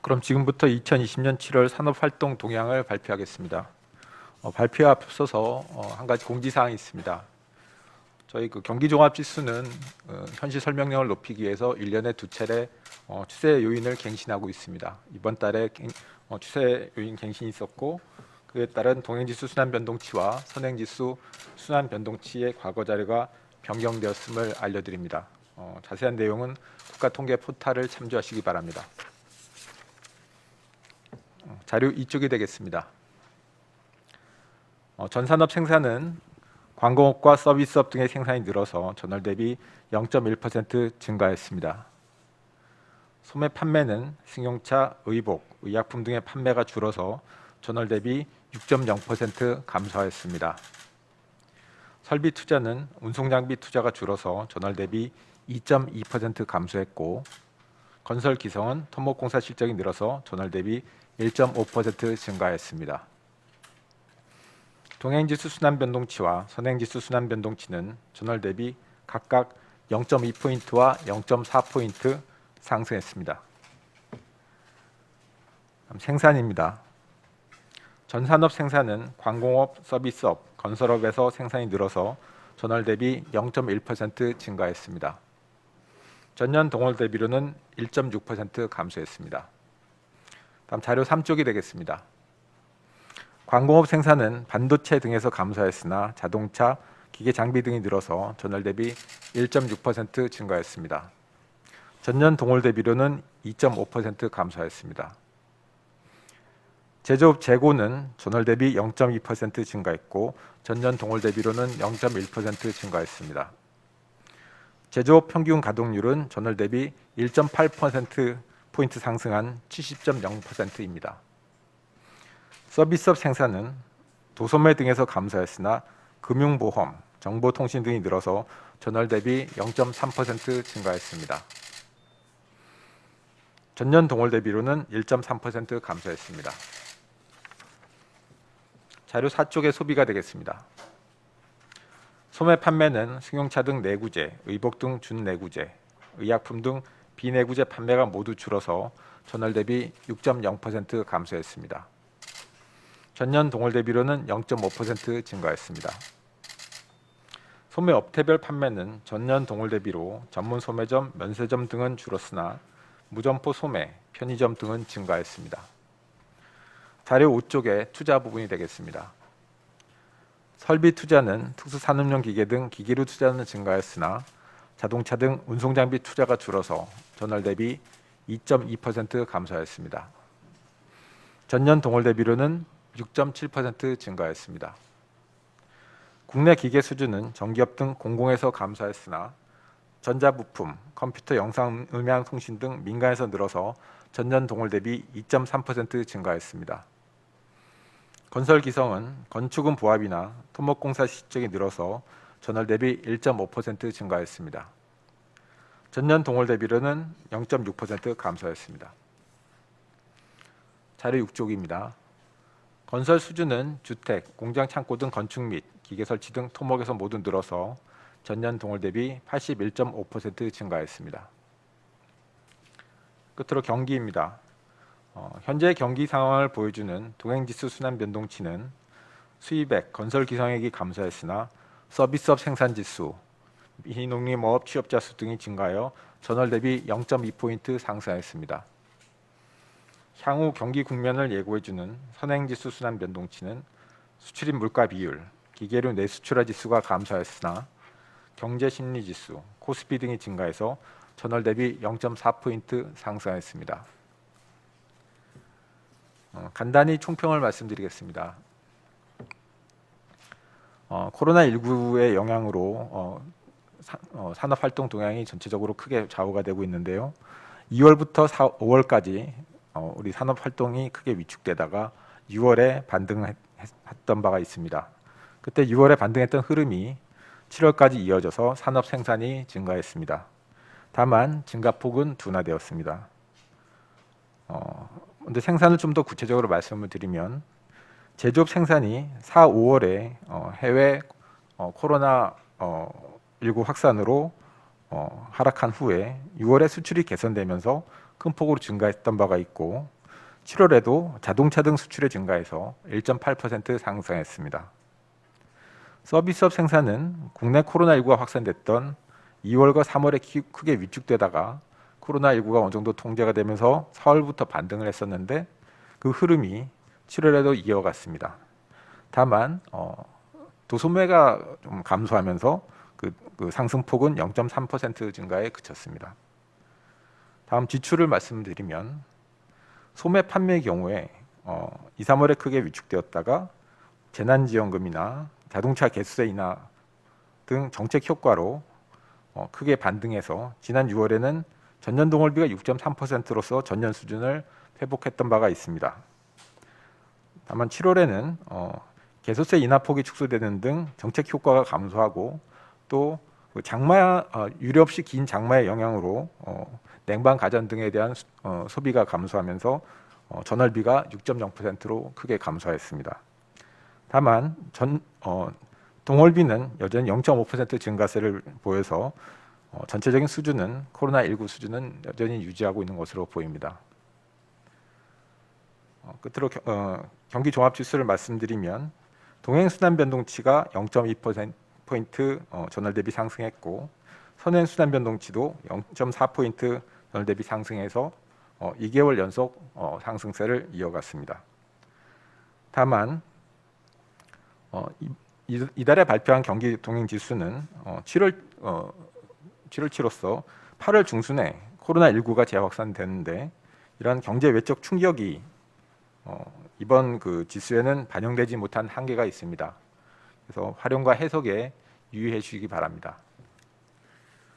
그럼 지금부터 2020년 7월 산업활동 동향을 발표하겠습니다. 발표에 앞서서 한 가지 공지사항이 있습니다. 저희 경기종합지수는 현실 설명력을 높이기 위해서 1년에 두 차례 추세 요인을 갱신하고 있습니다. 이번 달에 추세 요인 갱신이 있었고, 그에 따른 동행지수 순환 변동치와 선행지수 순환 변동치의 과거 자료가 변경되었음을 알려드립니다. 자세한 내용은 국가통계 포탈을 참조하시기 바랍니다. 자료 2쪽이 되겠습니다. 전산업 생산은 광공업과 서비스업 등의 생산이 늘어서 전월 대비 0.1% 증가했습니다. 소매 판매는 승용차, 의복, 의약품 등의 판매가 줄어서 전월 대비 6.0% 감소하였습니다. 설비 투자는 운송장비 투자가 줄어서 전월 대비 2.2% 감소했고, 건설 기성은 토목공사 실적이 늘어서 전월 대비 1.5% 증가했습니다. 동행지수 순환 변동치와 선행지수 순환 변동치는 전월 대비 각각 0.2포인트와 0.4포인트 상승했습니다. 생산입니다. 전산업 생산은 광공업, 서비스업, 건설업에서 생산이 늘어서 전월 대비 0.1% 증가했습니다. 전년 동월 대비로는 1.6% 감소했습니다. 다음 자료 3쪽이 되겠습니다. 광공업 생산은 반도체 등에서 감소했으나 자동차, 기계 장비 등이 늘어서 전월 대비 1.6% 증가했습니다. 전년 동월 대비로는 2.5% 감소했습니다. 제조업 재고는 전월 대비 0.2% 증가했고, 전년 동월 대비로는 0.1% 증가했습니다. 제조업 평균 가동률은 전월 대비 1.8%포인트 상승한 70.0%입니다. 서비스업 생산은 도소매 등에서 감소했으나 금융보험, 정보통신 등이 늘어서 전월 대비 0.3% 증가했습니다. 전년 동월 대비로는 1.3% 감소했습니다. 자료 4쪽의 소비가 되겠습니다. 소매 판매는 승용차 등 내구재, 의복 등 준내구재, 의약품 등 비내구재 판매가 모두 줄어서 전월 대비 6.0% 감소했습니다. 전년 동월 대비로는 0.5% 증가했습니다. 소매 업태별 판매는 전년 동월 대비로 전문 소매점, 면세점 등은 줄었으나 무점포 소매, 편의점 등은 증가했습니다. 자료 5쪽의 투자 부분이 되겠습니다. 설비 투자는 특수산업용 기계 등 기기류 투자는 증가했으나 자동차 등 운송장비 투자가 줄어서 전월 대비 2.2% 감소했습니다. 전년 동월 대비로는 6.7% 증가했습니다. 국내 기계 수주는 전기업 등 공공에서 감소했으나 전자부품, 컴퓨터 영상음향 통신 등 민간에서 늘어서 전년 동월 대비 2.3% 증가했습니다. 건설 기성은 건축은 보합이나 토목공사 실적이 늘어서 전월 대비 1.5% 증가했습니다. 전년 동월 대비로는 0.6% 감소했습니다. 자료 6쪽입니다. 건설 수주는 주택, 공장 창고 등 건축 및 기계 설치 등 토목에서 모두 늘어서 전년 동월 대비 81.5% 증가했습니다. 끝으로 경기입니다. 현재 경기 상황을 보여주는 동행지수 순환 변동치는 수입액, 건설 기성액이 감소했으나 서비스업 생산지수, 비농림업 취업자 수 등이 증가하여 전월 대비 0.2포인트 상승했습니다. 향후 경기 국면을 예고해주는 선행지수 순환 변동치는 수출입 물가 비율, 기계류 내수출하 지수가 감소했으나 경제심리지수, 코스피 등이 증가해서 전월 대비 0.4포인트 상승했습니다. 간단히 총평을 말씀드리겠습니다. 코로나19의 영향으로 산업활동 동향이 전체적으로 크게 좌우가 되고 있는데요. 2월부터 5월까지 우리 산업활동이 크게 위축되다가 6월에 반등했던 바가 있습니다. 그때 6월에 반등했던 흐름이 7월까지 이어져서 산업 생산이 증가했습니다. 다만 증가폭은 둔화되었습니다. 근데 생산을 좀 더 구체적으로 말씀을 드리면 제조업 생산이 4, 5월에 해외 코로나19 확산으로 하락한 후에 6월에 수출이 개선되면서 큰 폭으로 증가했던 바가 있고 7월에도 자동차 등 수출이 증가해서 1.8% 상승했습니다. 서비스업 생산은 국내 코로나19가 확산됐던 2월과 3월에 크게 위축되다가 코로나19가 어느 정도 통제가 되면서 4월부터 반등을 했었는데 그 흐름이 7월에도 이어갔습니다. 다만 도소매가 좀 감소하면서 그 상승폭은 0.3% 증가에 그쳤습니다. 다음 지출을 말씀드리면 소매 판매의 경우에 2, 3월에 크게 위축되었다가 재난지원금이나 자동차 개수세 인하 등 정책 효과로 크게 반등해서 지난 6월에는 전년 동월비가 6.3%로서 전년 수준을 회복했던 바가 있습니다. 다만 7월에는 개소세 인하폭이 축소되는 등 정책 효과가 감소하고 또 유례 없이 긴 장마의 영향으로 냉방 가전 등에 대한 소비가 감소하면서 전월비가 6.0%로 크게 감소했습니다. 다만 동월비는 여전히 0.5% 증가세를 보여서 전체적인 수준은 코로나19 수준은 여전히 유지하고 있는 것으로 보입니다. 끝으로 경기 종합지수를 말씀드리면 동행수단 변동치가 0.2%포인트 전월 대비 상승했고 선행수단 변동치도 0.4포인트 전월 대비 상승해서 2개월 연속 상승세를 이어갔습니다. 다만 이달에 발표한 경기 동행지수는 7월치로서 8월 중순에 코로나19가 재확산되는데 이러한 경제 외적 충격이 이번 그 지수에는 반영되지 못한 한계가 있습니다. 그래서 활용과 해석에 유의해 주시기 바랍니다.